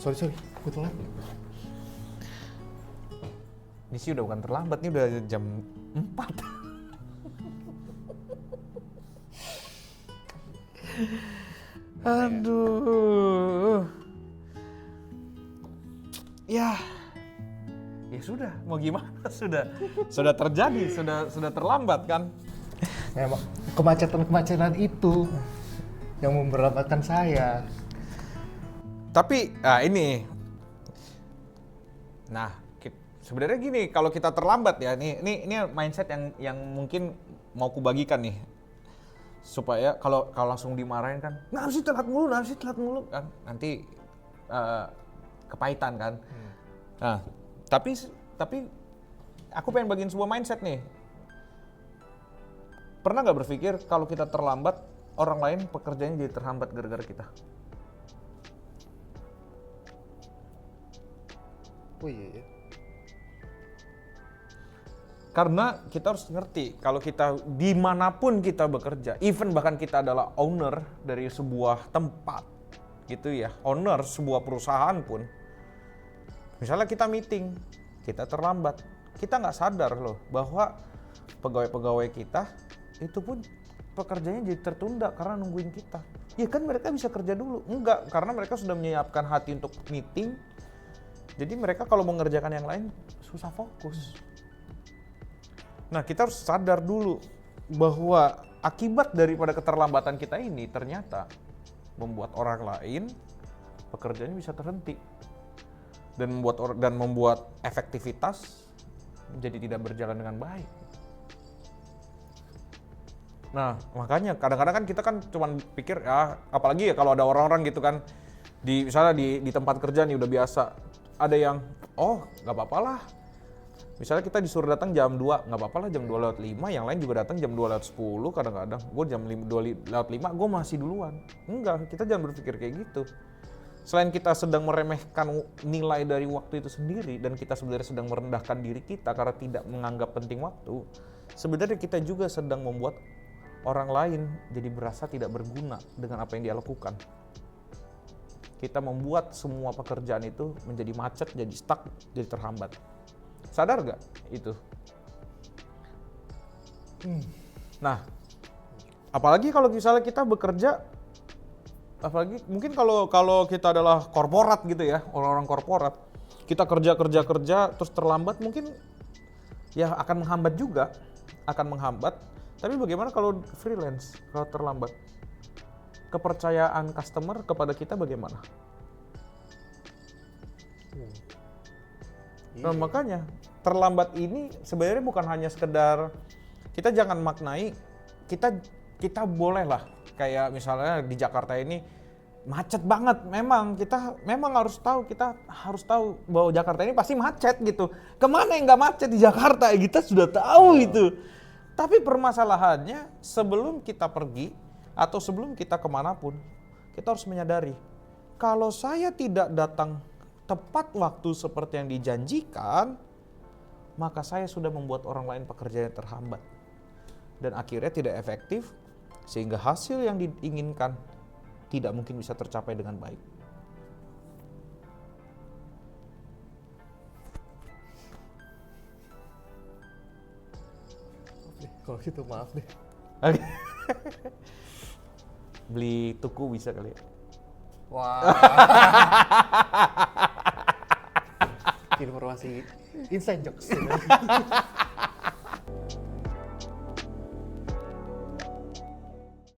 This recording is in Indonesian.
Sorry, gue telat. Ini sih udah bukan terlambat, nih udah jam 4. Aduh. Ya sudah, mau gimana? Sudah terjadi, sudah terlambat kan? Memang kemacetan itu yang memberatkan saya. Tapi ini, nah sebenarnya gini, kalau kita terlambat ya, ini mindset yang mungkin mau kubagikan nih, supaya kalau langsung dimarahin kan, nggak sih telat mulu kan, nanti kepahitan kan. Nah, tapi aku pengen bagiin sebuah mindset nih. Pernah nggak berpikir kalau kita terlambat, orang lain pekerjaannya jadi terhambat gara-gara kita? Oh iya. Karena kita harus ngerti, kalau kita dimanapun kita bekerja, even bahkan kita adalah owner dari sebuah tempat, gitu ya, owner sebuah perusahaan pun, misalnya kita meeting, kita terlambat, kita nggak sadar loh bahwa pegawai-pegawai kita itu pun pekerjaannya jadi tertunda karena nungguin kita. Ya kan mereka bisa kerja dulu, enggak, karena mereka sudah menyiapkan hati untuk meeting, jadi mereka kalau mengerjakan yang lain susah fokus. Nah, kita harus sadar dulu bahwa akibat daripada keterlambatan kita ini ternyata membuat orang lain pekerjaannya bisa terhenti dan membuat efektivitas menjadi tidak berjalan dengan baik. Nah, makanya kadang-kadang kan kita kan cuma pikir ya, apalagi ya kalau ada orang-orang gitu kan misalnya di tempat kerja nih udah biasa, ada yang nggak apa-apa lah. Misalnya kita disuruh datang jam 2, nggak apa-apa lah jam 2:05, yang lain juga datang jam 2:10 kadang-kadang. Gue jam 2:05, gue masih duluan. Enggak, kita jangan berpikir kayak gitu. Selain kita sedang meremehkan nilai dari waktu itu sendiri, dan kita sebenarnya sedang merendahkan diri kita karena tidak menganggap penting waktu, sebenarnya kita juga sedang membuat orang lain jadi berasa tidak berguna dengan apa yang dia lakukan. Kita membuat semua pekerjaan itu menjadi macet, jadi stuck, jadi terhambat. Sadar gak itu? Nah, apalagi kalau misalnya kita bekerja, apalagi mungkin kalau kita adalah korporat gitu ya, orang-orang korporat, kita kerja terus terlambat, mungkin ya akan menghambat juga, Tapi bagaimana kalau freelance, kalau terlambat? Kepercayaan customer kepada kita bagaimana? Nah, makanya terlambat ini sebenarnya bukan hanya sekedar, kita jangan maknai, kita boleh lah kayak misalnya di Jakarta ini macet banget, memang kita harus tahu bahwa Jakarta ini pasti macet gitu. Kemana yang nggak macet di Jakarta, kita sudah tahu itu. Tapi permasalahannya sebelum kita pergi atau sebelum kita kemanapun, kita harus menyadari kalau saya tidak datang tepat waktu seperti yang dijanjikan, maka saya sudah membuat orang lain pekerjaannya terhambat dan akhirnya tidak efektif, sehingga hasil yang diinginkan tidak mungkin bisa tercapai dengan baik. Oke, kalau gitu maaf deh. Beli tuku bisa kali ya? Wah. Informasi inside jokes.